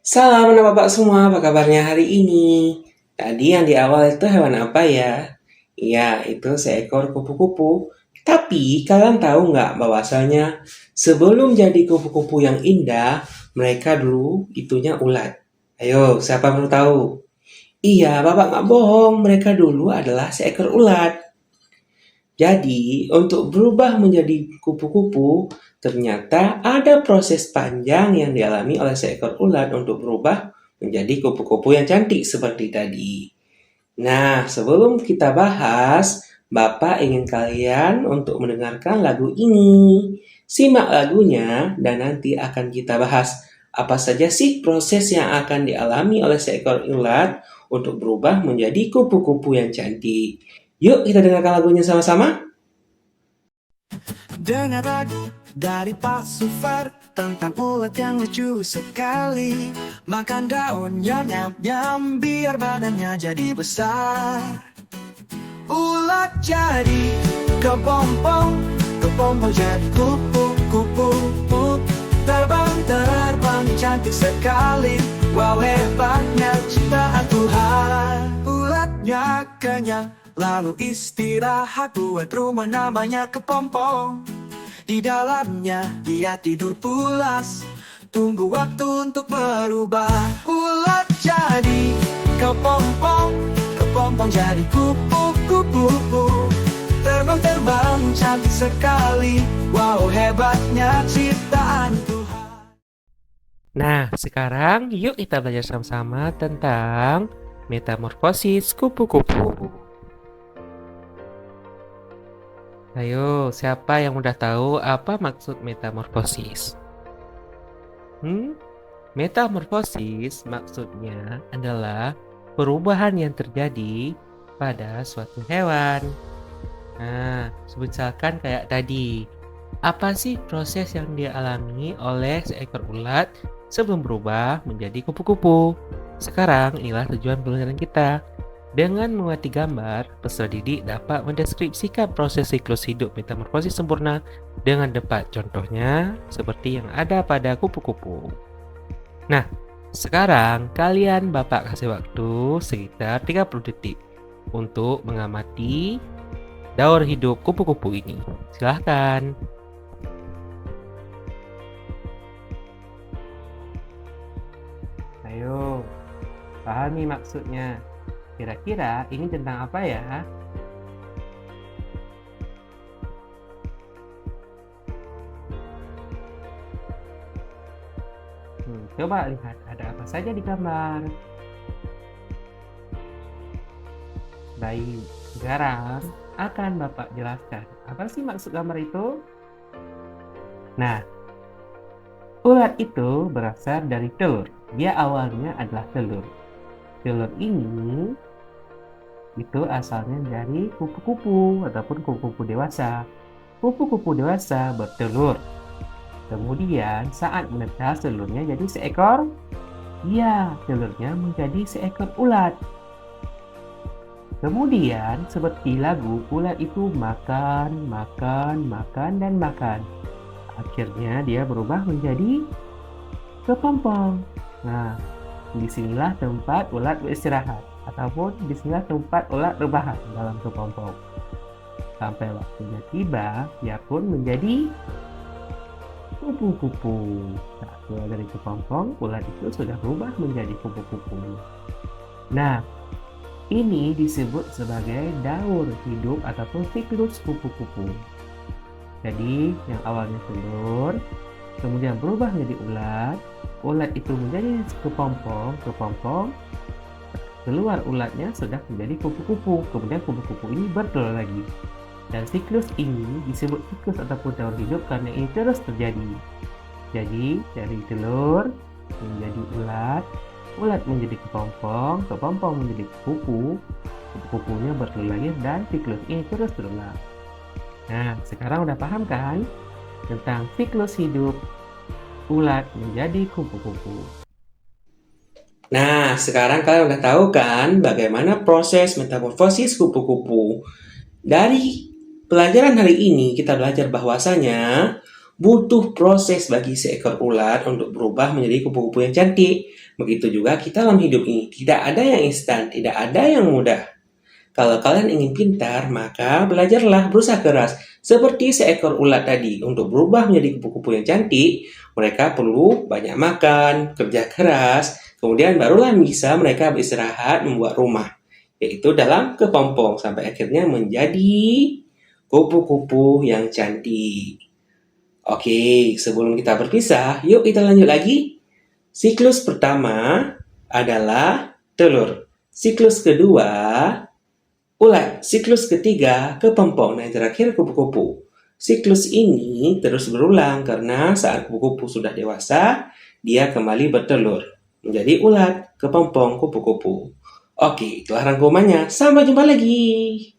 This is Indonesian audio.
Salam anak-bapak semua, apa kabarnya hari ini? Tadi yang di awal itu hewan apa ya? Iya, itu seekor kupu-kupu. Tapi kalian tahu nggak bahwasanya sebelum jadi kupu-kupu yang indah, mereka dulu itunya ulat. Ayo, siapa perlu tahu? Iya, bapak nggak bohong, mereka dulu adalah seekor ulat. Jadi, untuk berubah menjadi kupu-kupu, ternyata ada proses panjang yang dialami oleh seekor ulat untuk berubah menjadi kupu-kupu yang cantik seperti tadi. Nah, sebelum kita bahas, Bapak ingin kalian untuk mendengarkan lagu ini. Simak lagunya dan nanti akan kita bahas apa saja sih proses yang akan dialami oleh seekor ulat untuk berubah menjadi kupu-kupu yang cantik. Yuk kita dengarkan lagunya sama-sama. Dengar lagu dari Pak Sufar tentang ulat yang lucu sekali. Makan daunnya nyam-nyam biar badannya jadi besar. Ulat jadi kepompong, kepompong jadi kupu-kupu. Terbang-terbang cantik sekali. Wow, hebatnya ciptaan Tuhan. Ulatnya kenyang lalu istirahat buat rumah namanya kepompong. Di dalamnya dia tidur pulas, tunggu waktu untuk berubah. Ulat jadi kepompong, kepompong jadi kupu-kupu. Terbang-terbang cantik sekali. Wow, hebatnya ciptaan Tuhan. Nah, sekarang yuk kita belajar sama-sama tentang metamorfosis kupu-kupu. Ayo, siapa yang udah tahu apa maksud metamorfosis? Metamorfosis maksudnya adalah perubahan yang terjadi pada suatu hewan. Nah, misalkan kayak tadi, apa sih proses yang dialami oleh seekor ulat sebelum berubah menjadi kupu-kupu? Sekarang inilah tujuan pelajaran kita. Dengan mengamati gambar, peserta didik dapat mendeskripsikan proses siklus hidup metamorfosis sempurna dengan tepat. Contohnya seperti yang ada pada kupu-kupu. Nah, sekarang kalian Bapak kasih waktu sekitar 30 detik untuk mengamati daur hidup kupu-kupu ini. Silahkan. Ayo, pahami maksudnya. Kira-kira ini tentang apa ya? Coba lihat ada apa saja di gambar. Baik, sekarang akan Bapak jelaskan. Apa sih maksud gambar itu? Nah, ulat itu berasal dari telur. Dia awalnya adalah telur. Telur ini itu asalnya dari kupu-kupu ataupun kupu-kupu dewasa. Kupu-kupu dewasa bertelur. Kemudian saat menetas telurnya jadi seekor. Ya, telurnya menjadi seekor ulat. Kemudian seperti lagu, ulat itu makan, dan makan. Akhirnya dia berubah menjadi kepompong. Nah, disinilah tempat ulat beristirahat, ataupun disinilah tempat ulat berbahan dalam kepompong. Sampai waktunya tiba, dia pun menjadi kupu-kupu. Nah, keluar dari kepompong, ulat itu sudah berubah menjadi kupu-kupu. Nah, ini disebut sebagai daur hidup ataupun siklus kupu-kupu. Jadi, yang awalnya telur, kemudian berubah menjadi ulat, ulat itu menjadi kepompong, keluar ulatnya sudah menjadi kupu-kupu, kemudian kupu-kupu ini bertelur lagi. Dan siklus ini disebut siklus ataupun daur hidup karena ini terus terjadi. Jadi, dari telur menjadi ulat, ulat menjadi kepompong, kepompong menjadi kupu, kupu-kupunya bertelur lagi dan siklus ini terus berulang. Nah, sekarang udah paham kan tentang siklus hidup ulat menjadi kupu-kupu? Nah, sekarang kalian udah tahu kan bagaimana proses metamorfosis kupu-kupu. Dari pelajaran hari ini kita belajar bahwasanya butuh proses bagi seekor ulat untuk berubah menjadi kupu-kupu yang cantik. Begitu juga kita dalam hidup ini. Tidak ada yang instan, tidak ada yang mudah. Kalau kalian ingin pintar, maka belajarlah berusaha keras. Seperti seekor ulat tadi, untuk berubah menjadi kupu-kupu yang cantik, mereka perlu banyak makan, kerja keras, kemudian barulah bisa mereka beristirahat membuat rumah, yaitu dalam kepompong, sampai akhirnya menjadi kupu-kupu yang cantik. Oke, sebelum kita berpisah, yuk kita lanjut lagi. Siklus pertama adalah telur. Siklus kedua, ulat. Siklus ketiga, kepompong. Nah, yang terakhir kupu-kupu. Siklus ini terus berulang karena saat kupu-kupu sudah dewasa, dia kembali bertelur. Menjadi ulat, kepompong, kupu-kupu. Oke, itulah rangkumannya. Sampai jumpa lagi.